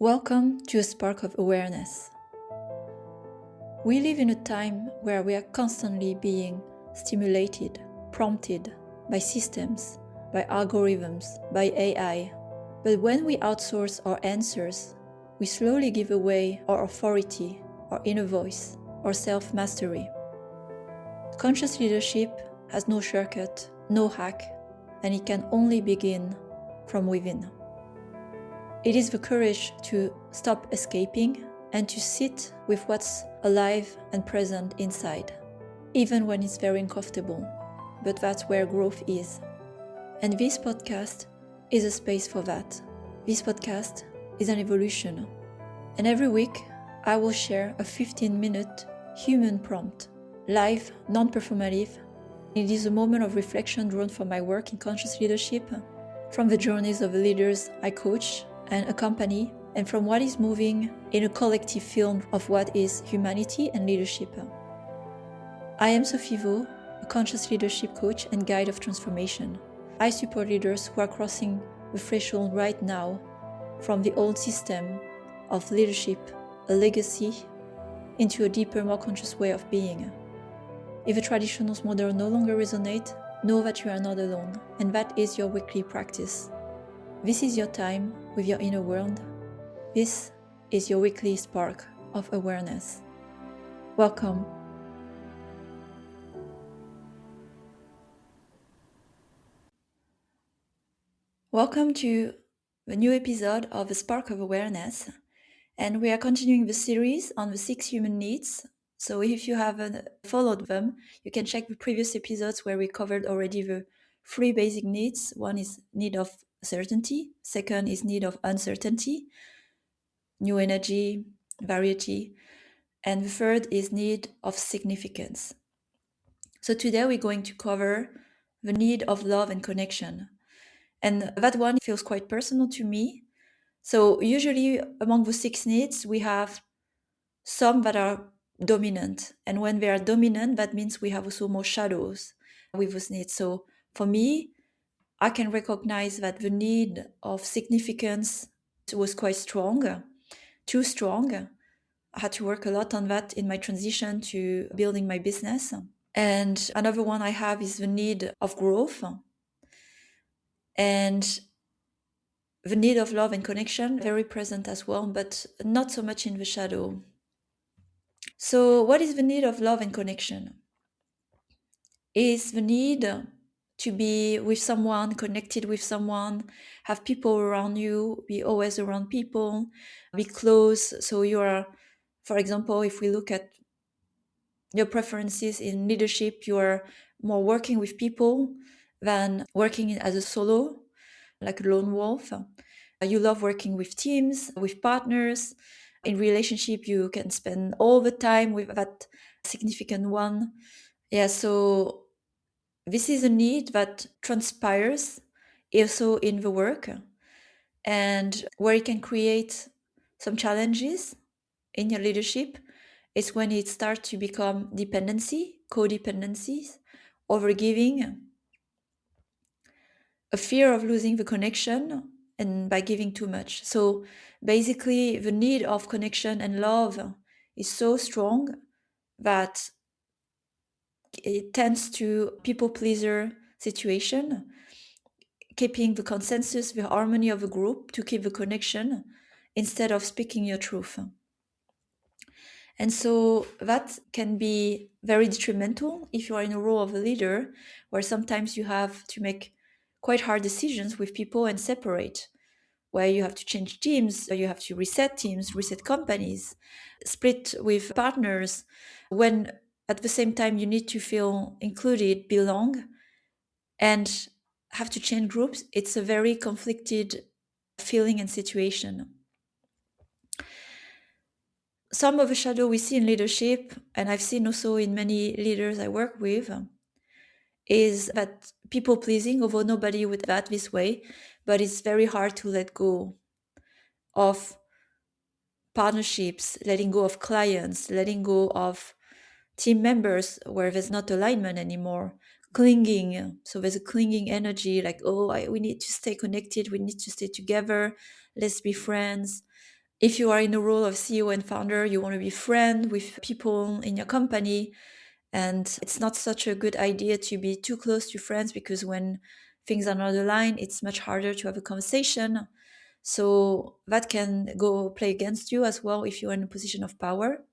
Welcome to a spark of awareness. We live in a time where we are constantly being stimulated, prompted by systems, by algorithms, by AI. But when we outsource our answers, we slowly give away our authority, our inner voice, our self-mastery. Conscious leadership has no shortcut, no hack, and it can only begin from within. It is the courage to stop escaping and to sit with what's alive and present inside, even when it's very uncomfortable. But that's where growth is. And this podcast is a space for that. This podcast is an evolution. And every week, I will share a 15-minute human prompt, live, non-performative. It is a moment of reflection drawn from my work in conscious leadership, from the journeys of the leaders I coach and accompany, and from what is moving in a collective film of what is humanity and leadership. I am Sophie Vaux, a conscious leadership coach and guide of transformation. I support leaders who are crossing the threshold right now from the old system of leadership, a legacy, into a deeper, more conscious way of being. If the traditional model no longer resonates, know that you are not alone, and that is your weekly practice. This is your time with your inner world. This is your weekly spark of awareness. Welcome. Welcome to the new episode of The Spark of Awareness. And we are continuing the series on the 6 human needs. So if you haven't followed them, you can check the previous episodes where we covered already the 3 basic needs. One is need of certainty. Second is need of uncertainty, new energy, variety. And the third is need of significance. So today we're going to cover the need of love and connection. And that one feels quite personal to me. So usually among the 6 needs, we have some that are dominant. And when they are dominant, that means we have also more shadows with those needs. So for me, I can recognize that the need of significance was quite strong, too strong. I had to work a lot on that in my transition to building my business. And another one I have is the need of growth. And the need of love and connection, very present as well, but not so much in the shadow. So what is the need of love and connection? Is the need to be with someone, connected with someone, have people around you, be always around people, be close. So you are, for example, if we look at your preferences in leadership, you are more working with people than working as a solo, like a lone wolf. You love working with teams, with partners. In relationship, you can spend all the time with that significant one. Yeah, so this is a need that transpires also in the work, and where it can create some challenges in your leadership is when it starts to become dependency, codependencies, overgiving, a fear of losing the connection and by giving too much. So basically the need of connection and love is so strong that it tends to people pleaser situation, keeping the consensus, the harmony of a group to keep the connection instead of speaking your truth. And so that can be very detrimental if you are in a role of a leader, where sometimes you have to make quite hard decisions with people and separate, where you have to change teams, or you have to reset teams, reset companies, split with partners, when at the same time you need to feel included, belong, and have to change groups. It's a very conflicted feeling and situation. Some of the shadow we see in leadership, and I've seen also in many leaders I work with, is that people pleasing, although nobody would that this way, but it's very hard to let go of partnerships, letting go of clients, letting go of team members where there's not alignment anymore, clinging. So there's a clinging energy like, we need to stay connected, we need to stay together, let's be friends. If you are in the role of CEO and founder, you want to be friend with people in your company. And it's not such a good idea to be too close to friends, because when things are not aligned, it's much harder to have a conversation. So that can go play against you as well if you're in a position of power.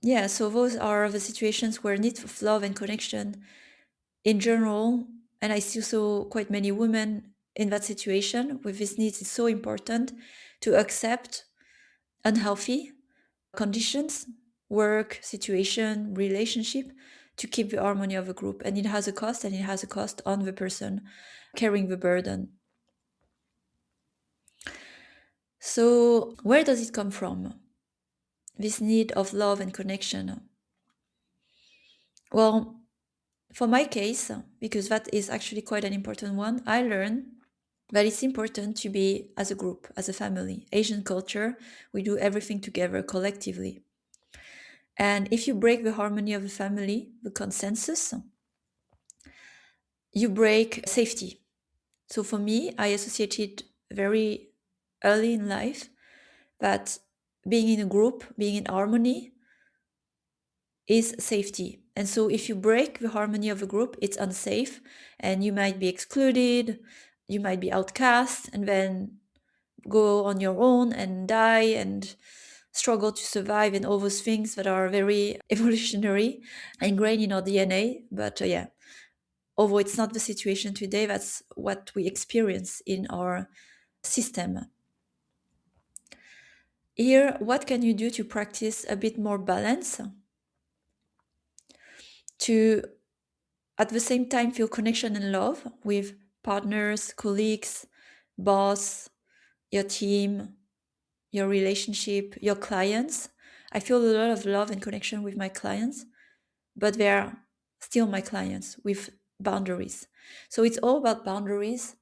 Yeah, so those are the situations where need of love and connection in general, and I see also quite many women in that situation with these needs. It's so important to accept unhealthy conditions, work, situation, relationship, to keep the harmony of a group. And it has a cost, and it has a cost on the person carrying the burden. So where does it come from, this need of love and connection? Well, for my case, because that is actually quite an important one, I learned that it's important to be as a group, as a family. Asian culture, we do everything together collectively. And if you break the harmony of the family, the consensus, you break safety. So for me, I associated very early in life that being in a group, being in harmony, is safety. And so if you break the harmony of a group, it's unsafe, and you might be excluded, you might be outcast, and then go on your own and die and struggle to survive, and all those things that are very evolutionary, ingrained in our DNA. But yeah, although it's not the situation today, that's what we experience in our system. Here, what can you do to practice a bit more balance, to at the same time feel connection and love with partners, colleagues, boss, your team, your relationship, your clients? I feel a lot of love and connection with my clients, but they're still my clients with boundaries. So it's all about boundaries.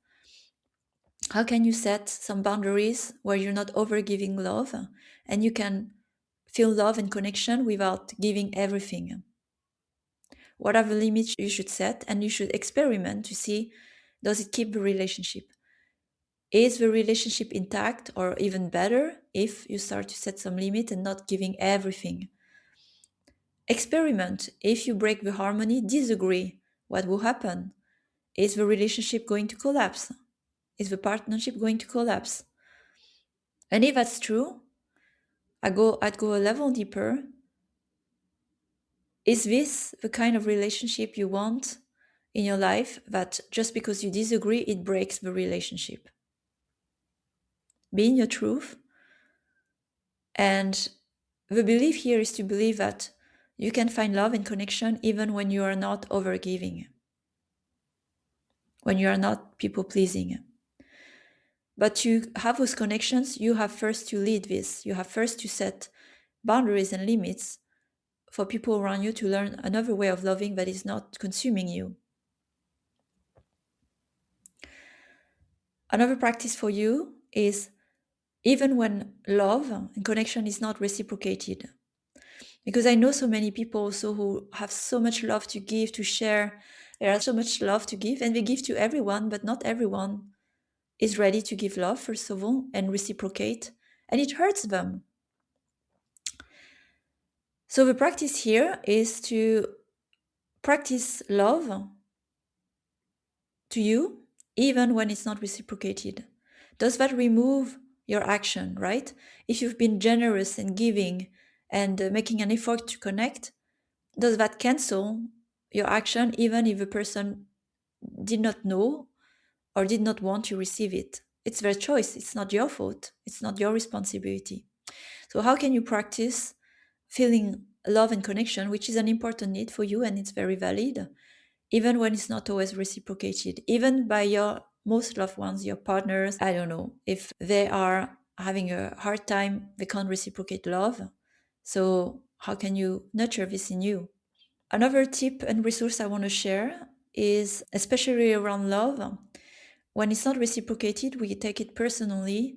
How can you set some boundaries where you're not over giving love, and you can feel love and connection without giving everything? What are the limits you should set? And you should experiment to see, does it keep the relationship? Is the relationship intact, or even better if you start to set some limit and not giving everything? Experiment. If you break the harmony, disagree, what will happen? Is the relationship going to collapse? Is the partnership going to collapse? And if that's true, I'd go a level deeper. Is this the kind of relationship you want in your life, that just because you disagree, it breaks the relationship? Be in your truth. And the belief here is to believe that you can find love and connection even when you are not overgiving, when you are not people pleasing. But to have those connections, you have first to lead this. You have first to set boundaries and limits for people around you, to learn another way of loving that is not consuming you. Another practice for you is, even when love and connection is not reciprocated, because I know so many people also who have so much love to give, to share. There are so much love to give, and they give to everyone, but not everyone is ready to give love, first of all, and reciprocate, and it hurts them. So the practice here is to practice love to you, even when it's not reciprocated. Does that remove your action, right? If you've been generous and giving and making an effort to connect, does that cancel your action, even if the person did not know or did not want to receive it? It's their choice. It's not your fault. It's not your responsibility. So how can you practice feeling love and connection, which is an important need for you and it's very valid, even when it's not always reciprocated, even by your most loved ones, your partners? I don't know, if they are having a hard time, they can't reciprocate love. So how can you nurture this in you? Another tip and resource I want to share is, especially around love, when it's not reciprocated, we take it personally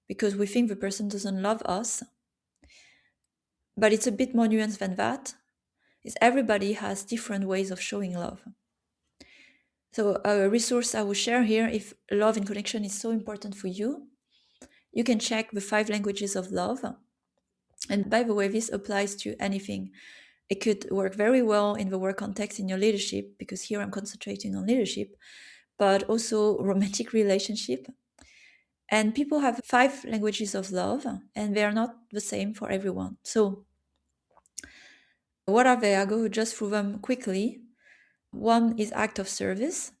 because we think the person doesn't love us. But it's a bit more nuanced than that. Is everybody has different ways of showing love. So a resource I will share here, if love and connection is so important for you, you can check the 5 languages of love. And by the way, this applies to anything. It could work very well in the work context in your leadership, because here I'm concentrating on leadership, but also romantic relationship. And people have 5 languages of love, and they are not the same for everyone. So what are they? I'll go just through them quickly. One is act of service.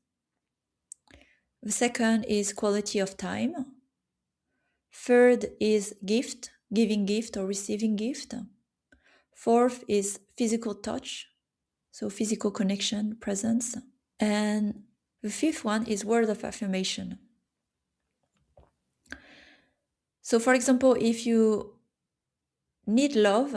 The second is quality of time. Third is gift, giving gift or receiving gift. Fourth is physical touch, so physical connection, presence. And the fifth one is word of affirmation. So for example, if you need love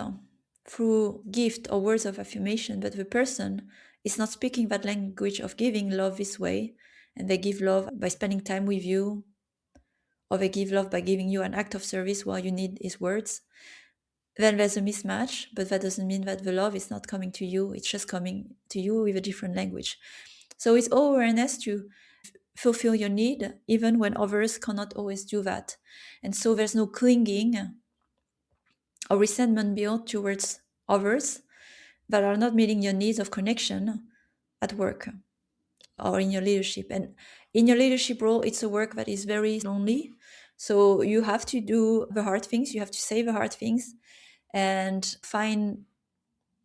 through gift or words of affirmation, but the person is not speaking that language of giving love this way, and they give love by spending time with you, or they give love by giving you an act of service while you need his words, then there's a mismatch. But that doesn't mean that the love is not coming to you. It's just coming to you with a different language. So it's all awareness to fulfill your need, even when others cannot always do that. And so there's no clinging or resentment built towards others that are not meeting your needs of connection at work or in your leadership. And in your leadership role, it's a work that is very lonely. So you have to do the hard things. You have to say the hard things and find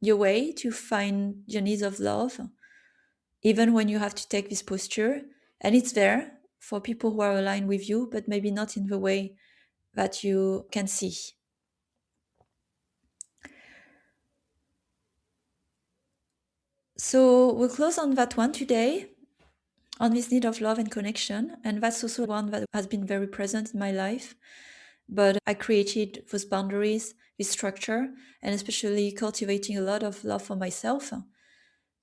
your way to find your needs of love, even when you have to take this posture. And it's there for people who are aligned with you, but maybe not in the way that you can see. So we'll close on that one today, on this need of love and connection. And that's also one that has been very present in my life. But I created those boundaries, this structure, and especially cultivating a lot of love for myself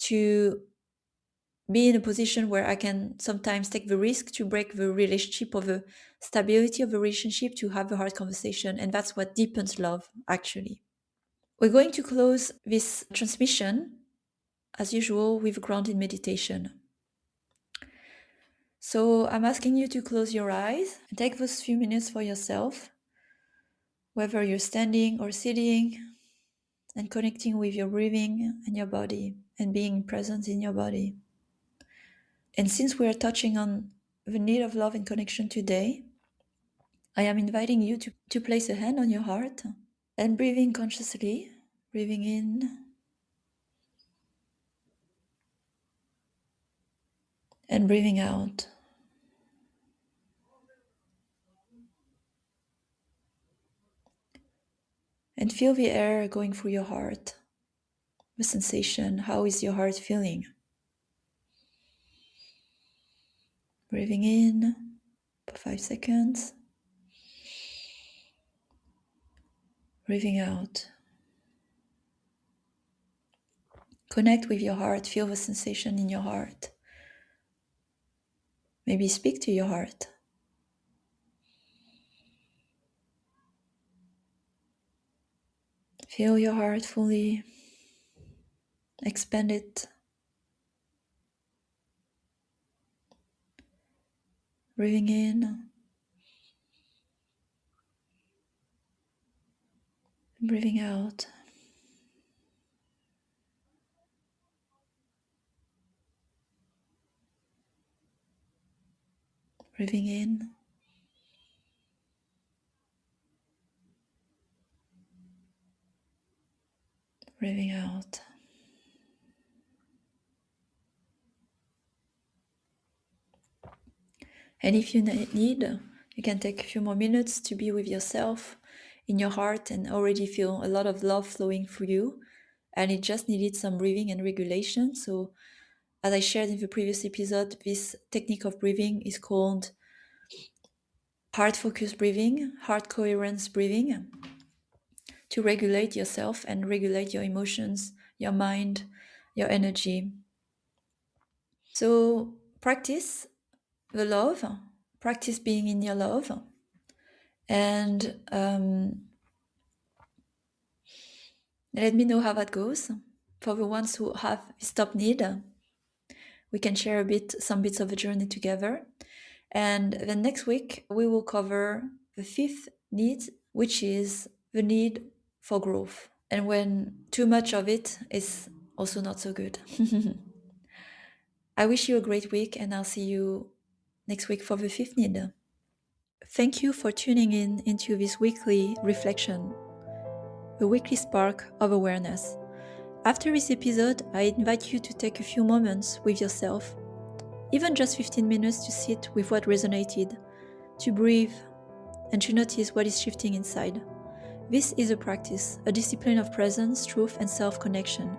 to be in a position where I can sometimes take the risk to break the relationship, or the stability of the relationship, to have a hard conversation. And that's what deepens love, actually. We're going to close this transmission, as usual, with grounded meditation. So I'm asking you to close your eyes and take those few minutes for yourself, whether you're standing or sitting, and connecting with your breathing and your body, and being present in your body. And since we are touching on the need of love and connection today, I am inviting you to place a hand on your heart and breathing consciously, breathing in and breathing out. And feel the air going through your heart, the sensation. How is your heart feeling? Breathing in for 5 seconds. Breathing out. Connect with your heart. Feel the sensation in your heart. Maybe speak to your heart. Feel your heart fully. Expand it. Breathing in. Breathing out. Breathing in. Breathing out. And if you need, you can take a few more minutes to be with yourself in your heart and already feel a lot of love flowing through you. And it just needed some breathing and regulation. So as I shared in the previous episode, this technique of breathing is called heart-focused breathing, heart coherence breathing, to regulate yourself and regulate your emotions, your mind, your energy. So practice the love, practice being in your love, and let me know how that goes. For the ones who have this top need, we can share some bits of a journey together. And then next week, we will cover the fifth need, which is the need for growth. And when too much of it is also not so good. I wish you a great week, and I'll see you next week for the fifth need. Thank you for tuning in into this weekly reflection, the weekly spark of awareness. After this episode, I invite you to take a few moments with yourself, even just 15 minutes, to sit with what resonated, to breathe, and to notice what is shifting inside. This is a practice, a discipline of presence, truth, and self-connection.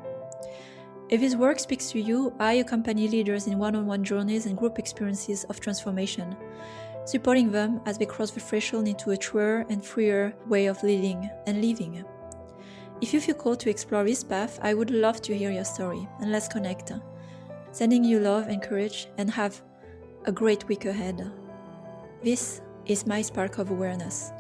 If this work speaks to you, I accompany leaders in one-on-one journeys and group experiences of transformation, supporting them as they cross the threshold into a truer and freer way of leading and living. If you feel called to explore this path, I would love to hear your story, and let's connect. Sending you love and courage, and have a great week ahead. This is my spark of awareness.